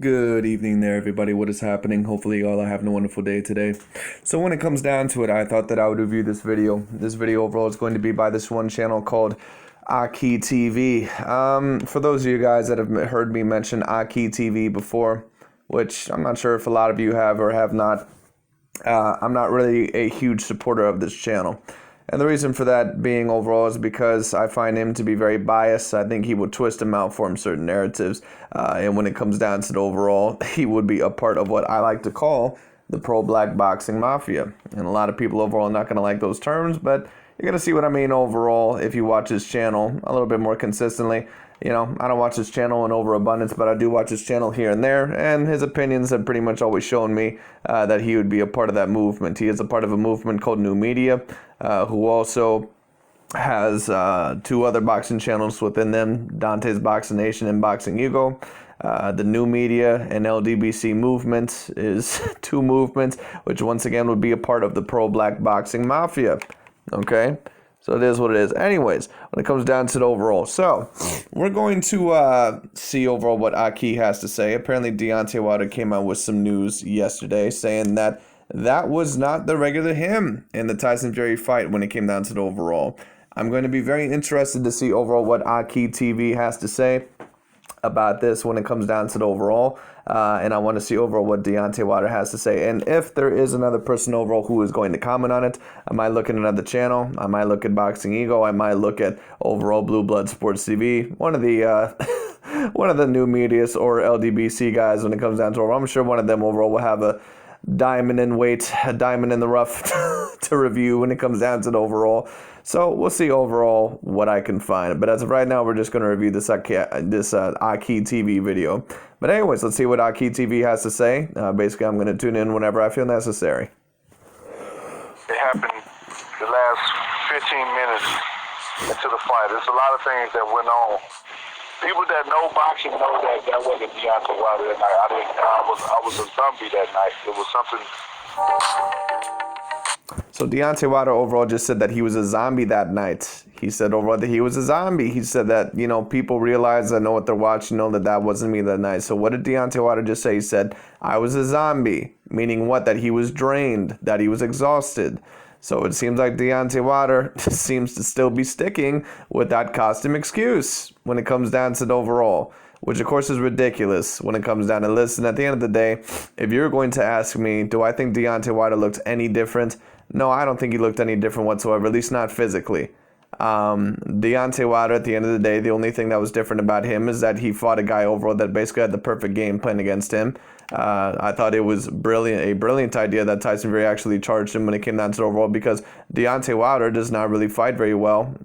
Good evening there, everybody. What is happening? Hopefully, you all are having a wonderful day today. So, when it comes down to it, I thought that I would review this video. This video overall is going to be by this one channel called Aki TV. For those of you guys that have heard me mention Aki TV before, which I'm not sure if a lot of you have or have not, I'm not really a huge supporter of this channel. And the reason for that being overall is because I find him to be very biased. I think he would twist and malform certain narratives. And when it comes down to the overall, he would be a part of what I like to call the pro-black boxing mafia. And a lot of people overall are not going to like those terms, but you're going to see what I mean overall if you watch his channel a little bit more consistently. You know, I don't watch his channel in overabundance, but I do watch his channel here and there, and his opinions have pretty much always shown me that he would be a part of that movement. He is a part of a movement called New Media, who also has two other boxing channels within them, Deontay's Boxing Nation and Boxing Hugo. The New Media and LDBC movement is two movements, which once again would be a part of the pro-black boxing mafia. Okay? So it is what it is. Anyways, when it comes down to the overall. So, we're going to see overall what Aki has to say. Apparently, Deontay Wilder came out with some news yesterday saying that that was not the regular him in the Tyson Fury fight when it came down to the overall. I'm going to be very interested to see overall what Aki TV has to say about this when it comes down to the overall. And I want to see overall what Deontay Wilder has to say. And if there is another person overall who is going to comment on it, I might look at another channel. I might look at Boxing Ego. I might look at overall Blue Blood Sports TV. One of the one of the New Medias or LDBC guys when it comes down to overall. I'm sure one of them overall will have a diamond in weight, a diamond in the rough to review when it comes down to the overall. So we'll see overall what I can find. But as of right now, we're just going to review this Aki TV video. But anyways, let's see what Aki TV has to say. Basically, I'm going to tune in whenever I feel necessary. It happened the last 15 minutes into the fight. There's a lot of things that went on. People that know boxing know that that wasn't Deontay Wilder that night. I was a zombie that night. It was something. So Deontay Wilder overall just said that he was a zombie that night. He said overall that he was a zombie. He said that, you know, people realize that know what they're watching, know that that wasn't me that night. So what did Deontay Wilder just say? He said, I was a zombie. Meaning what? That he was drained, that he was exhausted. So it seems like Deontay Wilder seems to still be sticking with that costume excuse when it comes down to the overall, which of course is ridiculous when it comes down to listen. At the end of the day, if you're going to ask me, do I think Deontay Wilder looked any different? No, I don't think he looked any different whatsoever, at least not physically. Deontay Wilder, at the end of the day, the only thing that was different about him is that he fought a guy overall that basically had the perfect game plan against him. I thought it was a brilliant idea that Tyson Fury actually charged him when it came down to the overall, because Deontay Wilder does not really fight very well.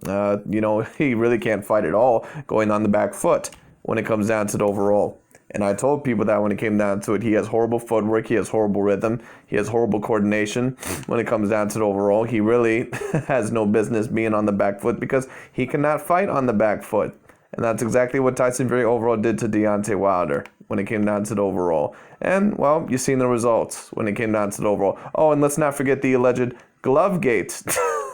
You know, he really can't fight at all going on the back foot when it comes down to the overall. And I told people that when it came down to it, he has horrible footwork, he has horrible rhythm, he has horrible coordination. When it comes down to the overall, he really has no business being on the back foot because he cannot fight on the back foot. And that's exactly what Tyson Fury overall did to Deontay Wilder when it came down to the overall. And, well, you've seen the results when it came down to the overall. Oh, and let's not forget the alleged glove gate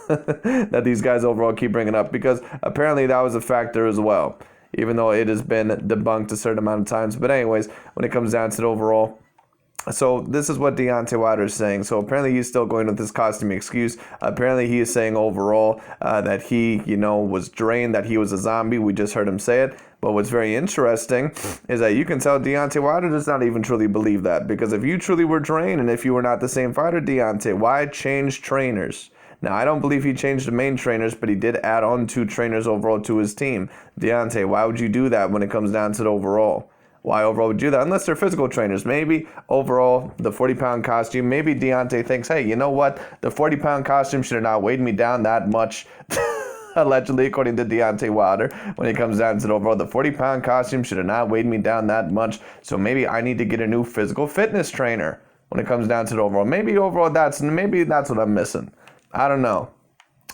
that these guys overall keep bringing up, because apparently that was a factor as well, even though it has been debunked a certain amount of times. But anyways, when it comes down to the overall, so this is what Deontay Wilder is saying. So apparently he's still going with this costume excuse. Apparently he is saying overall that he, you know, was drained, that he was a zombie. We just heard him say it. But what's very interesting is that you can tell Deontay Wilder does not even truly believe that. Because if you truly were drained and if you were not the same fighter, Deontay, why change trainers? Now, I don't believe he changed the main trainers, but he did add on 2 trainers overall to his team. Deontay, why would you do that when it comes down to the overall? Why overall would you do that? Unless they're physical trainers. Maybe overall, the 40-pound costume, maybe Deontay thinks, hey, you know what? The 40-pound costume should have not weighed me down that much. Allegedly, according to Deontay Wilder, when it comes down to the overall, the 40-pound costume should have not weighed me down that much. So maybe I need to get a new physical fitness trainer when it comes down to the overall. Maybe overall, that's what I'm missing. I don't know.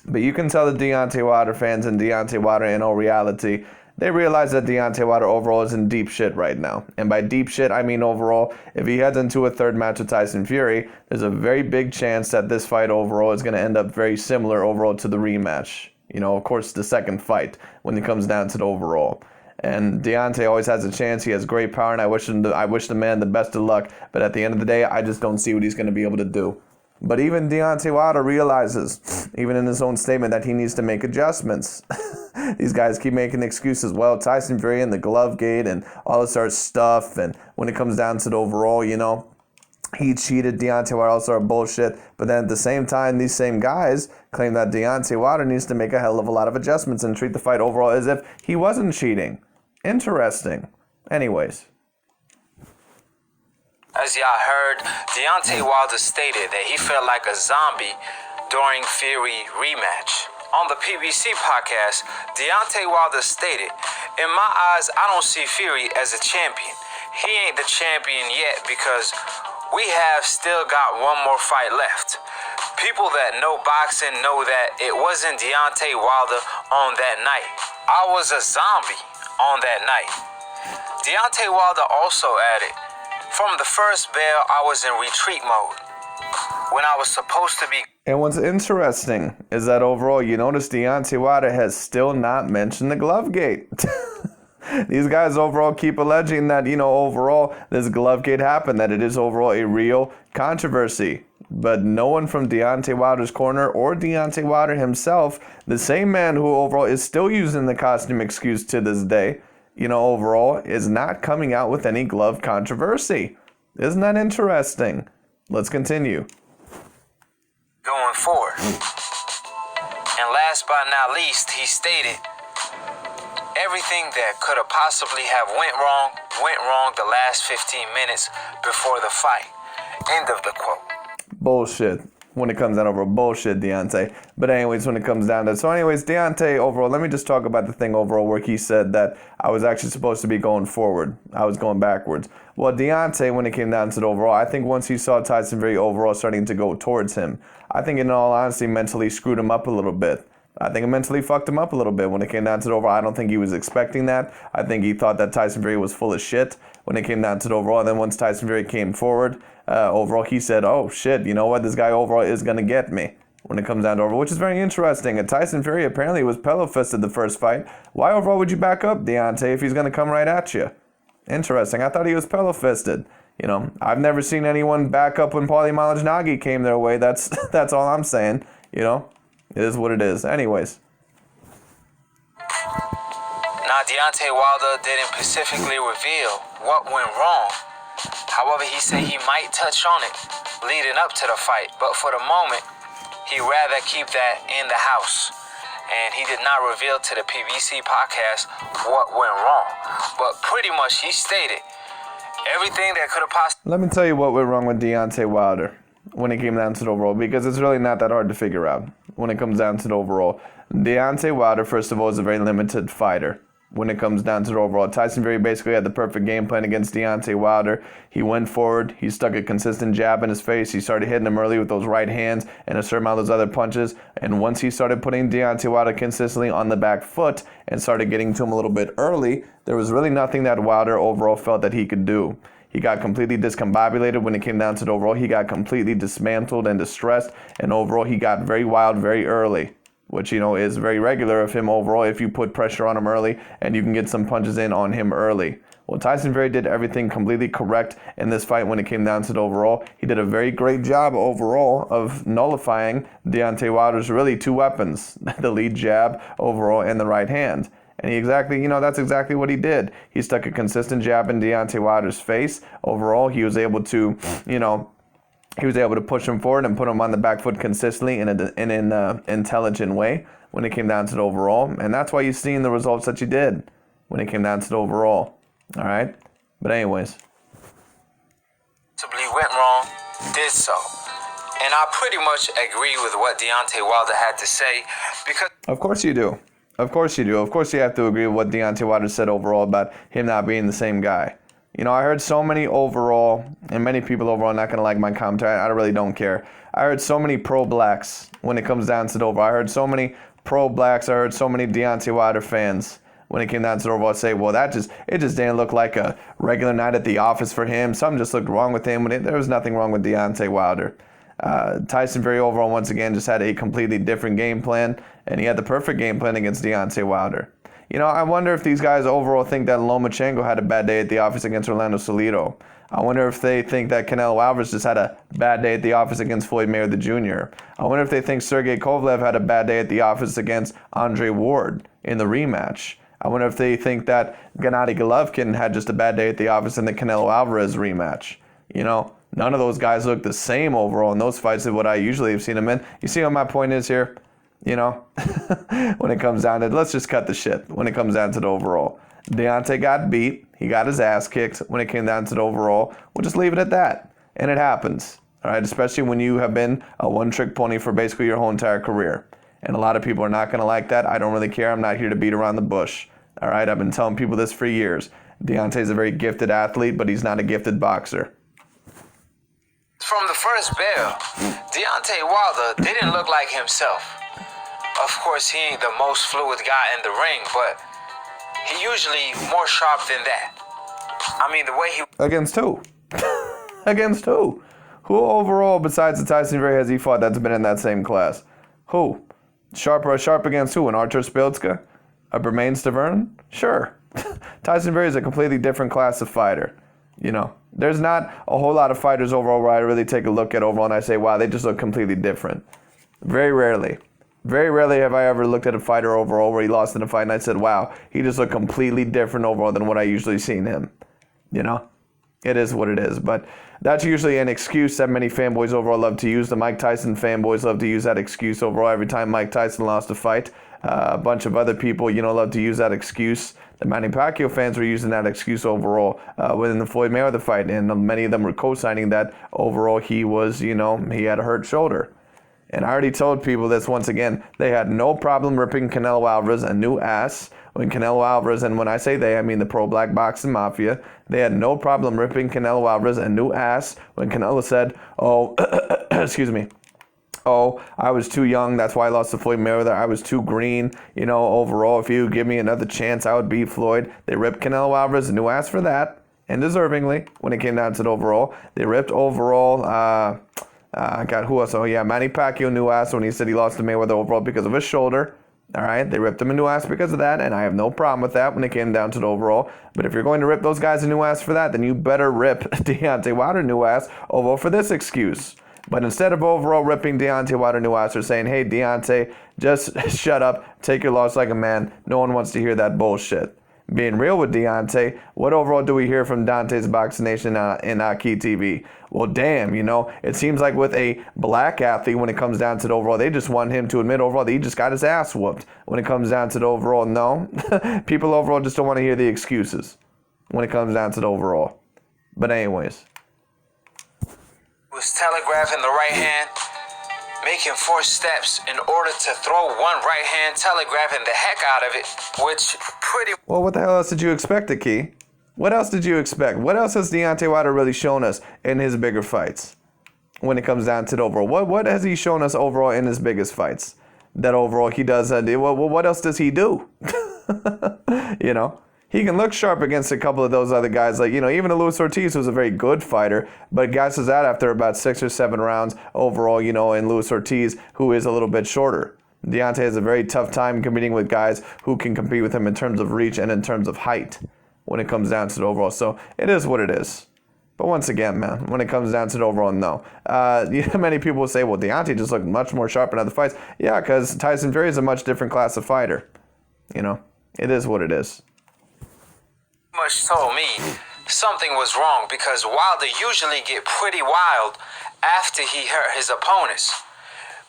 But you can tell the Deontay Wilder fans and Deontay Wilder in all reality, they realize that Deontay Wilder overall is in deep shit right now. And by deep shit, I mean overall, if he heads into a third match with Tyson Fury, there's a very big chance that this fight overall is going to end up very similar overall to the rematch. You know, of course, the second fight when it comes down to the overall. And Deontay always has a chance. He has great power, and I wish the man the best of luck. But at the end of the day, I just don't see what he's going to be able to do. But even Deontay Wilder realizes, even in his own statement, that he needs to make adjustments. These guys keep making excuses. Well, Tyson Fury and the glove gate and all this other stuff. And when it comes down to the overall, he cheated. Deontay Wilder, all sort of bullshit. But then at the same time, these same guys claim that Deontay Wilder needs to make a hell of a lot of adjustments and treat the fight overall as if he wasn't cheating. Interesting. Anyways. As y'all heard, Deontay Wilder stated that he felt like a zombie during Fury rematch. On the PBC podcast, Deontay Wilder stated, "In my eyes, I don't see Fury as a champion. He ain't the champion yet because we have still got one more fight left. People that know boxing know that it wasn't Deontay Wilder on that night. I was a zombie on that night." Deontay Wilder also added, "From the first bell, I was in retreat mode. When I was supposed to be..." And what's interesting is that overall, you notice Deontay Wilder has still not mentioned the glove gate. These guys overall keep alleging that, overall, this glove gate happened, that it is overall a real controversy. But no one from Deontay Wilder's corner or Deontay Wilder himself, the same man who overall is still using the costume excuse to this day, overall, is not coming out with any glove controversy. Isn't that interesting? Let's continue. Going forward. And last but not least, he stated, "Everything that could have possibly have went wrong the last 15 minutes before the fight." End of the quote. Bullshit. When it comes down over bullshit, Deontay. But anyways, when it comes down to... So anyways, Deontay overall, let me just talk about the thing overall where he said that I was actually supposed to be going forward. I was going backwards. Well, Deontay, when it came down to the overall, I think once he saw Tyson Fury overall starting to go towards him, I think in all honesty, mentally screwed him up a little bit. I think it mentally fucked him up a little bit when it came down to the overall. I don't think he was expecting that. I think he thought that Tyson Fury was full of shit when it came down to the overall. And then once Tyson Fury came forward, overall, he said, "Oh shit, you know what? This guy overall is gonna get me." When it comes down to overall, which is very interesting. And Tyson Fury apparently was pillow-fisted the first fight. Why overall would you back up Deontay if he's gonna come right at you? Interesting. I thought he was pillow-fisted. I've never seen anyone back up when Paulie Malignaggi came their way. That's all I'm saying. It is what it is. Anyways. Now, Deontay Wilder didn't specifically reveal what went wrong. However, he said he might touch on it leading up to the fight, but for the moment, he'd rather keep that in the house. And he did not reveal to the PBC podcast what went wrong. But pretty much he stated everything that could have possibly... Let me tell you what went wrong with Deontay Wilder when it came down to the overall, because it's really not that hard to figure out when it comes down to the overall. Deontay Wilder, first of all, is a very limited fighter. When it comes down to the overall, Tyson Fury basically had the perfect game plan against Deontay Wilder. He went forward. He stuck a consistent jab in his face. He started hitting him early with those right hands and a certain amount of those other punches. And once he started putting Deontay Wilder consistently on the back foot and started getting to him a little bit early, there was really nothing that Wilder overall felt that he could do. He got completely discombobulated when it came down to the overall. He got completely dismantled and distressed. And overall, he got very wild very early, which, is very regular of him overall if you put pressure on him early and you can get some punches in on him early. Well, Tyson Fury did everything completely correct in this fight when it came down to the overall. He did a very great job overall of nullifying Deontay Wilder's really two weapons, the lead jab overall and the right hand. And that's exactly what he did. He stuck a consistent jab in Deontay Wilder's face. Overall, he was able to, he was able to push him forward and put him on the back foot consistently in an intelligent way when it came down to the overall. And that's why you're seeing the results that you did when it came down to the overall. All right? But anyways. Possibly went wrong, did so. And I pretty much agree with what Deontay Wilder had to say because... Of course you do. Of course you do. Of course you have to agree with what Deontay Wilder said overall about him not being the same guy. I heard so many overall, and many people overall not going to like my commentary. I really don't care. I heard so many pro-blacks when it comes down to the overall. I heard so many pro-blacks. I heard so many Deontay Wilder fans when it came down to the overall say, well, it just didn't look like a regular night at the office for him. Something just looked wrong with him. There was nothing wrong with Deontay Wilder. Tyson Fury overall, once again, just had a completely different game plan, and he had the perfect game plan against Deontay Wilder. You know, I wonder if these guys overall think that Lomachenko had a bad day at the office against Orlando Salido. I wonder if they think that Canelo Alvarez just had a bad day at the office against Floyd Mayweather Jr. I wonder if they think Sergey Kovalev had a bad day at the office against Andre Ward in the rematch. I wonder if they think that Gennady Golovkin had just a bad day at the office in the Canelo Alvarez rematch. You know, none of those guys look the same overall in those fights as what I usually have seen them in. You see what my point is here? You know, when it comes down to it, let's just cut the shit when it comes down to the overall. Deontay got beat. He got his ass kicked when it came down to the overall. We'll just leave it at that. And it happens. All right, especially when you have been a one-trick pony for basically your whole entire career. And a lot of people are not going to like that. I don't really care. I'm not here to beat around the bush. All right, I've been telling people this for years. Deontay's a very gifted athlete, but he's not a gifted boxer. From the first bell, Deontay Wilder didn't look like himself. Of course, he ain't the most fluid guy in the ring, but he usually more sharp than that. I mean, the way he... Against who? Against who? Who overall, besides the Tyson Fury, has he fought that's been in that same class? Who? Sharp against who? An Artur Spiltzka? A Bermain Stavern? Sure. Tyson Fury is a completely different class of fighter. You know, there's not a whole lot of fighters overall where I really take a look at overall and I say, wow, they just look completely different. Very rarely. Very rarely have I ever looked at a fighter overall where he lost in a fight and I said, wow, he just looked completely different overall than what I usually seen him. You know, it is what it is. But that's usually an excuse that many fanboys overall love to use. The Mike Tyson fanboys love to use that excuse overall every time Mike Tyson lost a fight. A bunch of other people, you know, love to use that excuse. The Manny Pacquiao fans were using that excuse overall within the Floyd Mayweather fight. And many of them were co-signing that overall he was, you know, he had a hurt shoulder. And I already told people this once again. They had no problem ripping Canelo Alvarez a new ass when Canelo Alvarez, and when I say they, I mean the pro-black boxing mafia, they had no problem ripping Canelo Alvarez a new ass when Canelo said, oh, excuse me, oh, I was too young, that's why I lost to Floyd Mayweather, I was too green, you know, overall, if you give me another chance, I would beat Floyd. They ripped Canelo Alvarez a new ass for that, and deservingly, when it came down to the overall. They ripped overall, who else? Oh, yeah, Manny Pacquiao new ass when he said he lost to Mayweather overall because of his shoulder. All right, they ripped him a new ass because of that, and I have no problem with that when it came down to the overall. But if you're going to rip those guys a new ass for that, then you better rip Deontay Wilder new ass overall for this excuse. But instead of overall ripping Deontay Wilder new ass or saying, hey, Deontay, just shut up, take your loss like a man. No one wants to hear that bullshit. Being real with Deontay, what overall do we hear from Dante's Boxing Nation in Key TV? Well, damn, you know, it seems like with a black athlete, when it comes down to the overall, they just want him to admit overall that he just got his ass whooped. When it comes down to the overall, no. People overall just don't want to hear the excuses when it comes down to the overall. But anyways. Was telegraphing the right hand, making 4 steps in order to throw one right hand, telegraphing the heck out of it, which pretty... Well, what the hell else did you expect, Key? What else did you expect? What else has Deontay Wilder really shown us in his bigger fights when it comes down to the overall? What has he shown us overall in his biggest fights? That overall he does... what else does he do? You know? He can look sharp against a couple of those other guys. Like, you know, even Luis Ortiz was a very good fighter, but gasses out after about 6 or 7 rounds overall, you know, in Luis Ortiz, who is a little bit shorter. Deontay has a very tough time competing with guys who can compete with him in terms of reach and in terms of height when it comes down to the overall. So it is what it is. But once again, man, when it comes down to the overall, no. Many people will say, well, Deontay just looked much more sharp in other fights. Yeah, because Tyson Fury is a much different class of fighter. You know, it is what it is. Much told me something was wrong because Wilder usually get pretty wild after he hurt his opponents.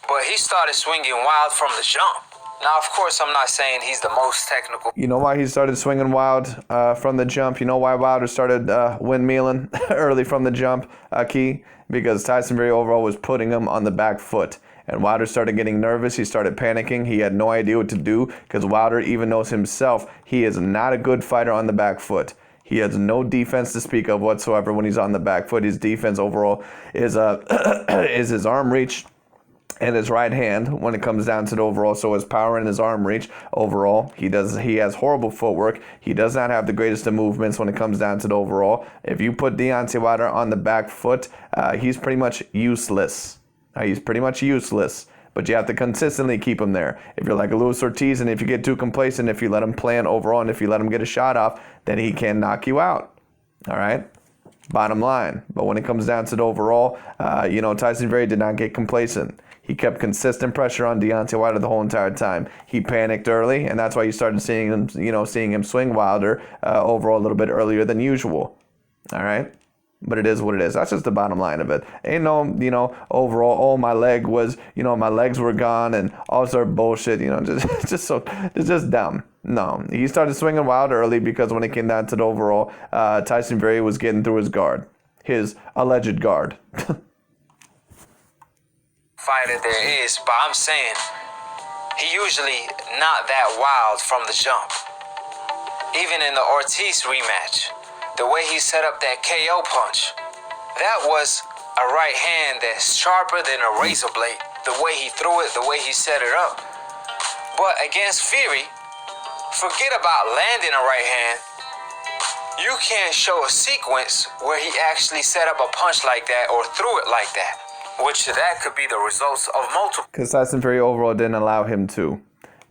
But he started swinging wild from the jump. Now, of course, I'm not saying he's the most technical. You know why he started swinging wild from the jump? You know why Wilder started windmilling early from the jump, Key? Because Tyson Fury overall was putting him on the back foot. And Wilder started getting nervous. He started panicking. He had no idea what to do because Wilder even knows himself he is not a good fighter on the back foot. He has no defense to speak of whatsoever when he's on the back foot. His defense overall is is his arm reach and his right hand when it comes down to the overall. So his power and his arm reach overall. He has horrible footwork. He does not have the greatest of movements when it comes down to the overall. If you put Deontay Wilder on the back foot, he's pretty much useless. He's pretty much useless. but you have to consistently keep him there. If you're like a Luis Ortiz, and if you get too complacent, if you let him plan overall, and if you let him get a shot off, then he can knock you out. All right? Bottom line. But when it comes down to the overall, Tyson Fury did not get complacent. He kept consistent pressure on Deontay Wilder the whole entire time. He panicked early, and that's why you started seeing him swing Wilder overall a little bit earlier than usual. All right? But it is what it is. That's just the bottom line of it. Ain't no, overall, my legs were gone and all sort of bullshit, it's just dumb. No, he started swinging Wilder early because when it came down to the overall, Tyson Fury was getting through his guard. His alleged guard. Fighter there is, but I'm saying he usually not that wild from the jump. Even in the Ortiz rematch, the way he set up that KO punch, that was a right hand that's sharper than a razor blade. The way he threw it, the way he set it up. But against Fury, forget about landing a right hand. You can't show a sequence where he actually set up a punch like that or threw it like that, which that could be the results of multiple. Because Tyson Fury overall didn't allow him to.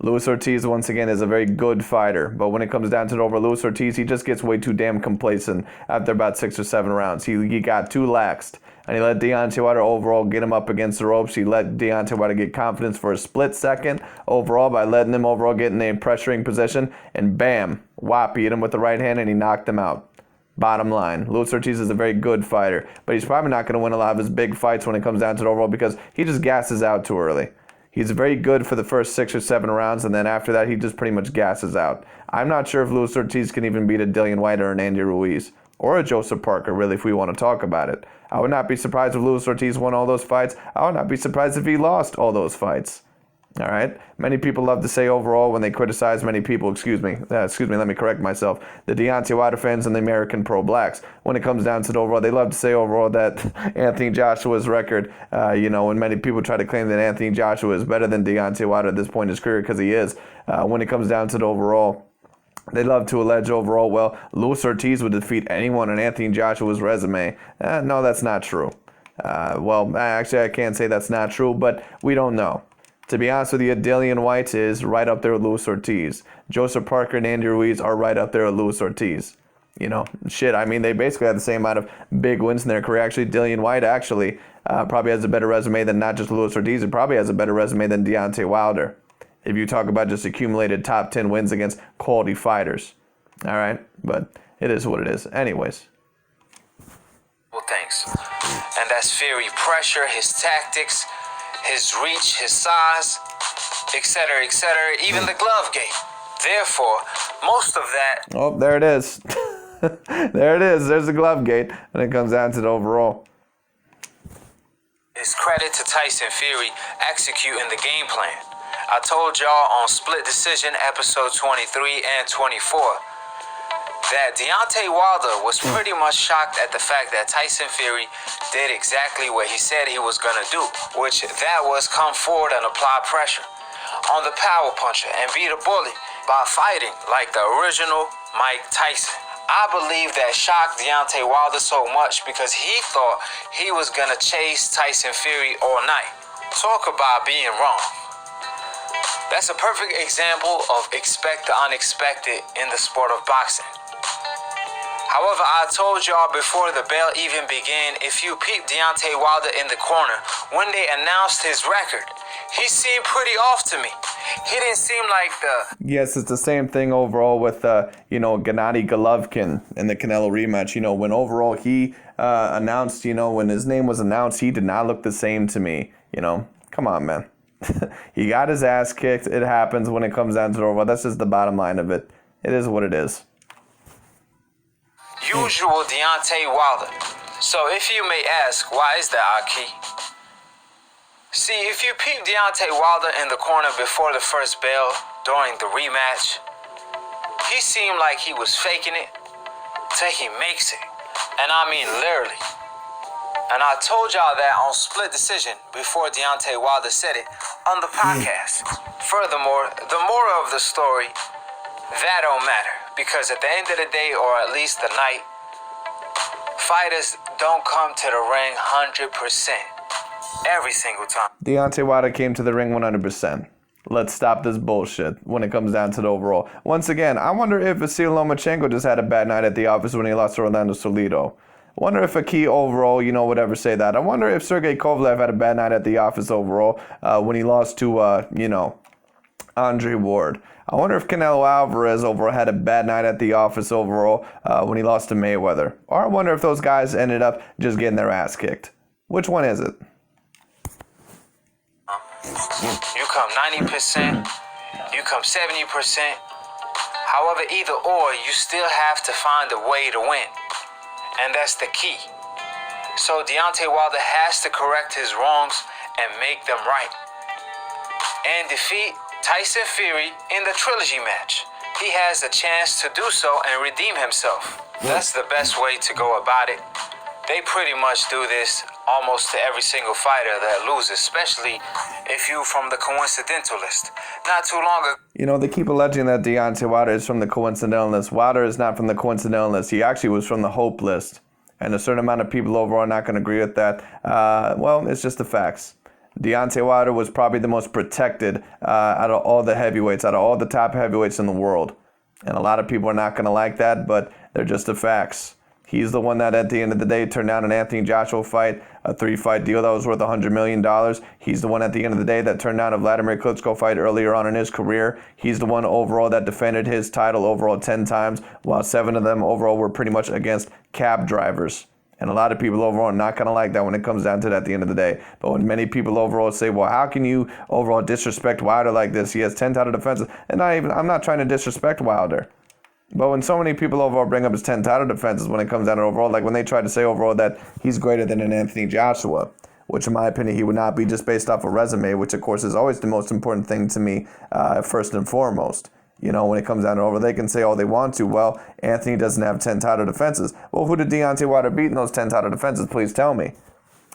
Luis Ortiz, once again, is a very good fighter. But when it comes down to it over Luis Ortiz, he just gets way too damn complacent after about 6 or 7 rounds. He got too laxed. And he let Deontay Wilder overall get him up against the ropes. He let Deontay Wilder get confidence for a split second overall by letting him overall get in a pressuring position. And bam, whop, he hit him with the right hand and he knocked him out. Bottom line, Luis Ortiz is a very good fighter. But he's probably not going to win a lot of his big fights when it comes down to it overall because he just gasses out too early. He's very good for the first 6 or 7 rounds, and then after that, he just pretty much gasses out. I'm not sure if Luis Ortiz can even beat a Dillian Whyte or an Andy Ruiz, or a Joseph Parker, really, if we want to talk about it. I would not be surprised if Luis Ortiz won all those fights. I would not be surprised if he lost all those fights. All right? Many people love to say overall when they criticize let me correct myself, the Deontay Wilder fans and the American pro-blacks. When it comes down to the overall, they love to say overall that Anthony Joshua's record, when many people try to claim that Anthony Joshua is better than Deontay Wilder at this point in his career, because he is. When it comes down to the overall, they love to allege overall, well, Luis Ortiz would defeat anyone on Anthony Joshua's resume. No, that's not true. Actually, I can't say that's not true, but we don't know. To be honest with you, Dillian Whyte is right up there with Luis Ortiz. Joseph Parker and Andy Ruiz are right up there with Luis Ortiz. They basically have the same amount of big wins in their career. Actually, Dillian Whyte probably has a better resume than not just Luis Ortiz. He probably has a better resume than Deontay Wilder. If you talk about just accumulated top 10 wins against quality fighters. All right? But it is what it is. Anyways. Well, thanks. And that's Fury pressure, his tactics, his reach, his size, etc., even the glove game. Therefore, most of that... Oh, there it is. There it is. There's the glove gate. And it comes down to the overall. It's credit to Tyson Fury executing the game plan. I told y'all on Split Decision episode 23 and 24 that Deontay Wilder was pretty much shocked at the fact that Tyson Fury did exactly what he said he was going to do, which that was come forward and apply pressure on the power puncher and beat a bully by fighting like the original Mike Tyson. I believe that shocked Deontay Wilder so much because he thought he was going to chase Tyson Fury all night. Talk about being wrong. That's a perfect example of expect the unexpected in the sport of boxing. However, I told y'all before the bell even began, if you peep Deontay Wilder in the corner, when they announced his record, he seemed pretty off to me. He didn't seem like the... Yes, it's the same thing overall with, Gennady Golovkin in the Canelo rematch. When overall he announced, when his name was announced, he did not look the same to me. Come on, man. He got his ass kicked. It happens when it comes down to the overall. That's just the bottom line of it. It is what it is. Usual Deontay Wilder. So if you may ask, why is that, Aki? See, if you peep Deontay Wilder in the corner before the first bell during the rematch, he seemed like he was faking it till he makes it. And I mean literally. And I told y'all that on Split Decision before Deontay Wilder said it on the podcast. Furthermore, the moral of the story, that don't matter. Because at the end of the day, or at least the night, fighters don't come to the ring 100%. every single time. Deontay Wilder came to the ring 100%. Let's stop this bullshit when it comes down to the overall. Once again, I wonder if Vasyl Lomachenko just had a bad night at the office when he lost to Orlando Salido. I wonder if a key overall, would ever say that. I wonder if Sergey Kovalev had a bad night at the office overall when he lost to, Andre Ward. I wonder if Canelo Alvarez overall had a bad night at the office overall when he lost to Mayweather. Or I wonder if those guys ended up just getting their ass kicked. Which one is it? You come 90%, you come 70%. However, either or, you still have to find a way to win. And that's the key. So Deontay Wilder has to correct his wrongs and make them right. And defeat Tyson Fury in the trilogy match. He has a chance to do so and redeem himself. That's the best way to go about it. They pretty much do this almost to every single fighter that loses, especially if you from the coincidental list. Not too long ago. They keep alleging that Deontay Wilder is from the coincidental list. Wilder is not from the coincidental list. He actually was from the hope list. And a certain amount of people overall are not going to agree with that. It's just the facts. Deontay Wilder was probably the most protected out of all the heavyweights, out of all the top heavyweights in the world. And a lot of people are not going to like that, but they're just the facts. He's the one that at the end of the day turned down an Anthony Joshua fight, a 3-fight deal that was worth $100 million. He's the one at the end of the day that turned down a Vladimir Klitschko fight earlier on in his career. He's the one overall that defended his title overall 10 times, while 7 of them overall were pretty much against cab drivers. And a lot of people overall are not going to like that when it comes down to that at the end of the day. But when many people overall say, well, how can you overall disrespect Wilder like this? He has 10 title defenses. And I'm not trying to disrespect Wilder. But when so many people overall bring up his 10 title defenses when it comes down to overall, like when they try to say overall that he's greater than an Anthony Joshua, which in my opinion he would not be just based off a resume, which of course is always the most important thing to me first and foremost. When it comes down to overall, they can say all they want to. Well, Anthony doesn't have 10 title defenses. Well, who did Deontay Wilder beat in those 10 title defenses? Please tell me.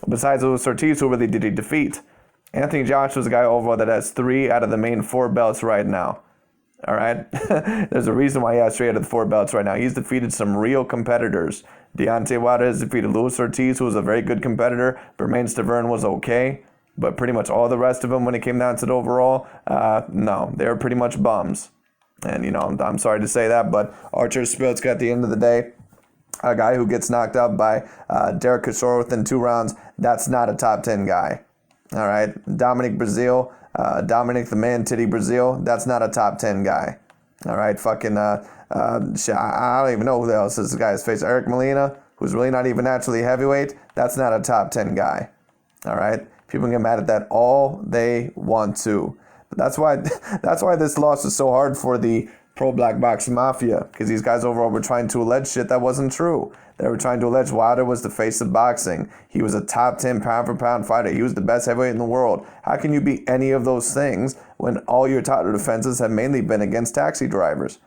Besides Luis Ortiz, who really did he defeat? Anthony Joshua's a guy overall that has 3 out of the main 4 belts right now. All right? There's a reason why he has 3 out of the 4 belts right now. He's defeated some real competitors. Deontay Wilder has defeated Luis Ortiz, who was a very good competitor. Bermain Stavern was okay. But pretty much all the rest of them, when it came down to the overall, no. They were pretty much bums. And, I'm sorry to say that, but Archer Spiltzka at the end of the day, a guy who gets knocked out by Derek Chisora within 2 rounds, that's not a top 10 guy. All right? Dominic the Man Titty Brazil, that's not a top 10 guy. All right? I don't even know who else this guy's face. Eric Molina, who's really not even naturally heavyweight, that's not a top 10 guy. All right? People get mad at that all they want to. But that's why this loss is so hard for the pro-black boxing mafia, because these guys overall were trying to allege shit that wasn't true. They were trying to allege Wilder was the face of boxing. He was a top 10 pound-for-pound fighter. He was the best heavyweight in the world. How can you be any of those things when all your title defenses have mainly been against taxi drivers?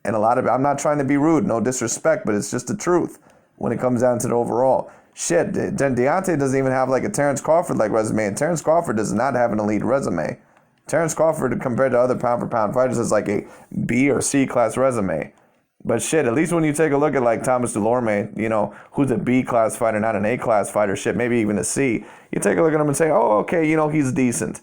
And I'm not trying to be rude, no disrespect, but it's just the truth when it comes down to the overall. Shit, Deontay doesn't even have like a Terrence Crawford-like resume, and Terrence Crawford does not have an elite resume. Terrence Crawford, compared to other pound-for-pound fighters, is like a B or C class resume. But shit, at least when you take a look at like Thomas Delorme, who's a B class fighter, not an A class fighter, shit, maybe even a C, you take a look at him and say, oh, okay, he's decent.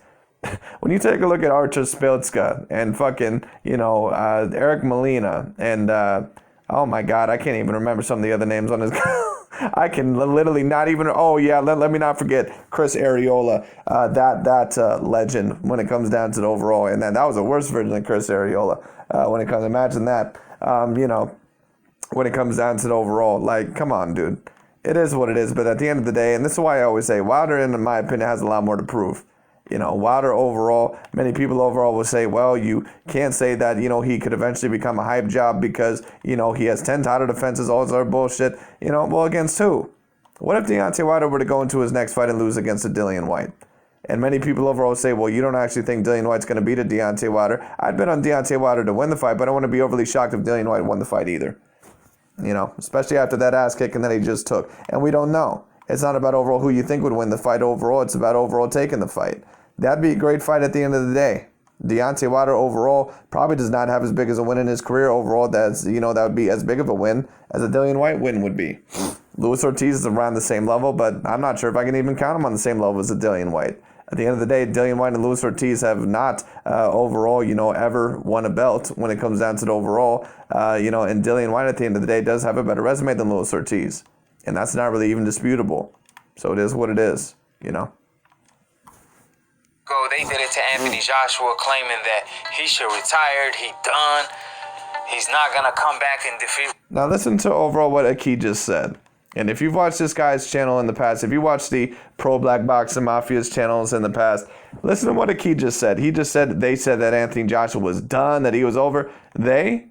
When you take a look at Archer Spiltzka and fucking, Eric Molina and, oh my God, I can't even remember some of the other names on this guy. I can literally not even. Oh yeah, let me not forget Chris Arreola, that legend when it comes down to the overall, and then that was a worse version of Chris Arreola. When it comes, imagine that. When it comes down to the overall, like, come on, dude, it is what it is. But at the end of the day, and this is why I always say Wilder, in my opinion, has a lot more to prove. Wilder overall, many people overall will say, well, you can't say that, he could eventually become a hype job because, he has 10 title defenses, all this other bullshit, well, against who? What if Deontay Wilder were to go into his next fight and lose against a Dillian White? And many people overall say, well, you don't actually think Dillian White's going to beat a Deontay Wilder. I'd bet on Deontay Wilder to win the fight, but I don't want to be overly shocked if Dillian White won the fight either. Especially after that ass kicking that he just took. And we don't know. It's not about overall who you think would win the fight overall. It's about overall taking the fight. That'd be a great fight at the end of the day. Deontay Wilder overall probably does not have as big as a win in his career overall. That would be as big of a win as a Dillian White win would be. Luis Ortiz is around the same level, but I'm not sure if I can even count him on the same level as a Dillian White. At the end of the day, Dillian White and Luis Ortiz have not overall, ever won a belt when it comes down to the overall. And Dillian White at the end of the day does have a better resume than Luis Ortiz. And that's not really even disputable. So it is what it is, They did it to Anthony Joshua, claiming that he should retire, he done. He's not going to come back and defeat. Now listen to overall what Aki just said. And if you've watched this guy's channel in the past, if you watched the Pro Black Boxing Mafia's channels in the past, listen to what Aki just said. He just said they said that Anthony Joshua was done, that he was over. They?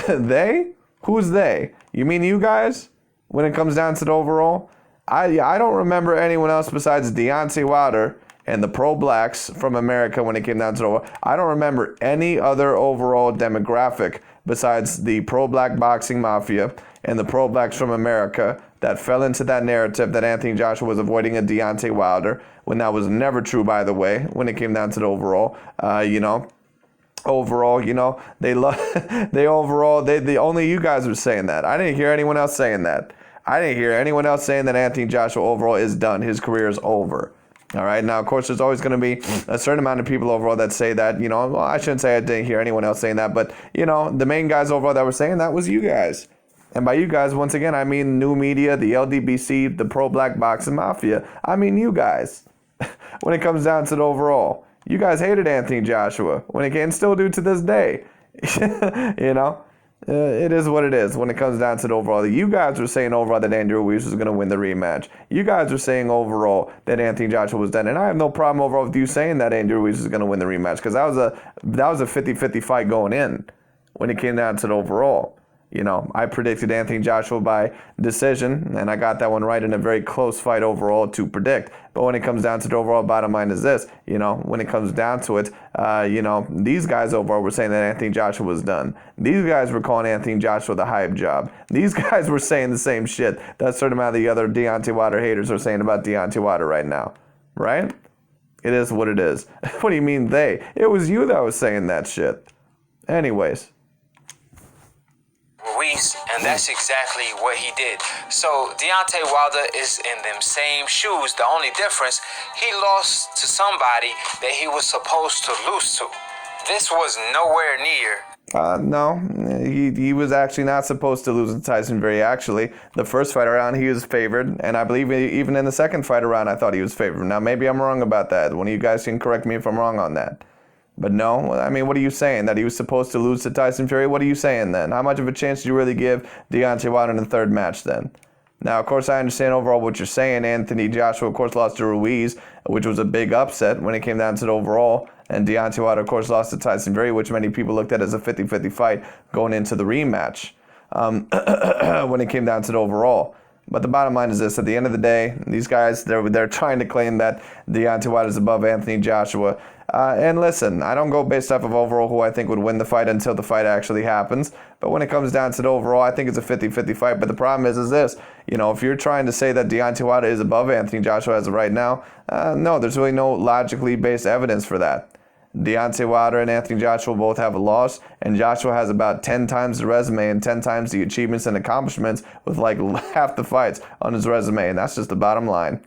They? Who's they? You mean you guys? When it comes down to the overall? I don't remember anyone else besides Deontay Wilder and the Pro Blacks from America when it came down to the overall. I don't remember any other overall demographic besides the Pro Black Boxing Mafia and the Pro Blacks from America that fell into that narrative that Anthony Joshua was avoiding a Deontay Wilder, when that was never true, by the way, when it came down to the overall. Overall, only you guys were saying that. I didn't hear anyone else saying that. I didn't hear anyone else saying that Anthony Joshua overall is done. His career is over. All right. Now, of course, there's always going to be a certain amount of people overall that say that, well, I shouldn't say I didn't hear anyone else saying that, but, the main guys overall that were saying that was you guys. And by you guys, once again, I mean new media, the LDBC, the Pro Black Boxing Mafia. I mean you guys. When it comes down to the overall, you guys hated Anthony Joshua when it can still do to this day. It is what it is when it comes down to the overall. You guys were saying overall that Andrew Ruiz was going to win the rematch. You guys were saying overall that Anthony Joshua was done. And I have no problem overall with you saying that Andrew Ruiz was going to win the rematch, because that was a 50-50 fight going in when it came down to the overall. I predicted Anthony Joshua by decision, and I got that one right in a very close fight overall to predict. But when it comes down to the overall, bottom line is this, when it comes down to it, these guys overall were saying that Anthony Joshua was done. These guys were calling Anthony Joshua the hype job. These guys were saying the same shit that a certain amount of the other Deontay Wilder haters are saying about Deontay Wilder right now. Right? It is what it is. What do you mean they? It was you that was saying that shit. Anyways. Ruiz, and that's exactly what he did. So Deontay Wilder is in them same shoes. The only difference, he lost to somebody that he was supposed to lose to. This was nowhere near. No, he was actually not supposed to lose to Tyson Fury, actually. The first fight around, he was favored, and I believe even in the second fight around, I thought he was favored. Now, maybe I'm wrong about that. One of you guys can correct me if I'm wrong on that. But no, I mean, what are you saying? That he was supposed to lose to Tyson Fury? What are you saying then? How much of a chance do you really give Deontay Wilder in the third match then? Now, of course, I understand overall what you're saying. Anthony Joshua, of course, lost to Ruiz, which was a big upset when it came down to the overall. And Deontay Wilder, of course, lost to Tyson Fury, which many people looked at as a 50-50 fight going into the rematch when it came down to the overall. But the bottom line is this: at the end of the day, these guys, they're trying to claim that Deontay Wilder is above Anthony Joshua. And listen, I don't go based off of overall who I think would win the fight until the fight actually happens. But when it comes down to the overall, I think it's a 50-50 fight. But the problem is this: if you're trying to say that Deontay Wilder is above Anthony Joshua as of right now, no, there's really no logically based evidence for that. Deontay Wilder and Anthony Joshua both have a loss, and Joshua has about 10 times the resume and 10 times the achievements and accomplishments with like half the fights on his resume, and that's just the bottom line.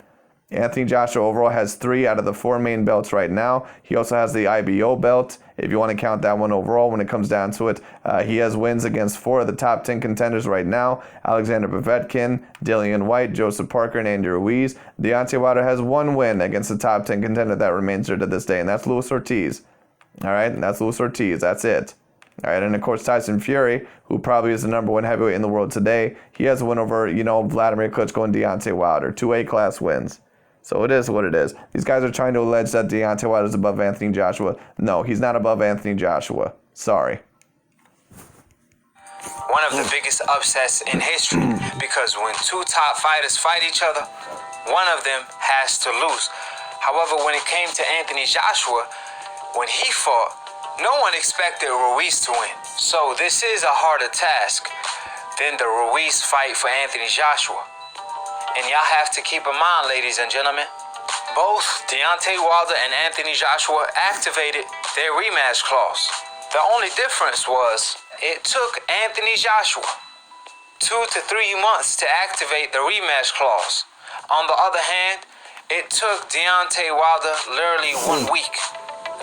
Anthony Joshua overall has 3 out of the 4 main belts right now. He also has the IBO belt, if you want to count that one overall when it comes down to it. He has wins against 4 of the top 10 contenders right now: Alexander Povetkin, Dillian White, Joseph Parker, and Andrew Ruiz. Deontay Wilder has 1 win against the top 10 contender that remains there to this day, and that's Luis Ortiz. All right, and that's Luis Ortiz. That's it. All right, and of course Tyson Fury, who probably is the number 1 heavyweight in the world today, he has a win over, Vladimir Klitschko and Deontay Wilder. 2 A-class wins. So it is what it is. These guys are trying to allege that Deontay Wilder is above Anthony Joshua. No, he's not above Anthony Joshua. Sorry. One of the biggest upsets in history, because when 2 top fighters fight each other, one of them has to lose. However, when it came to Anthony Joshua, when he fought, no one expected Ruiz to win. So this is a harder task than the Ruiz fight for Anthony Joshua. And y'all have to keep in mind, ladies and gentlemen, both Deontay Wilder and Anthony Joshua activated their rematch clause. The only difference was it took Anthony Joshua 2 to 3 months to activate the rematch clause. On the other hand, it took Deontay Wilder literally 1 week.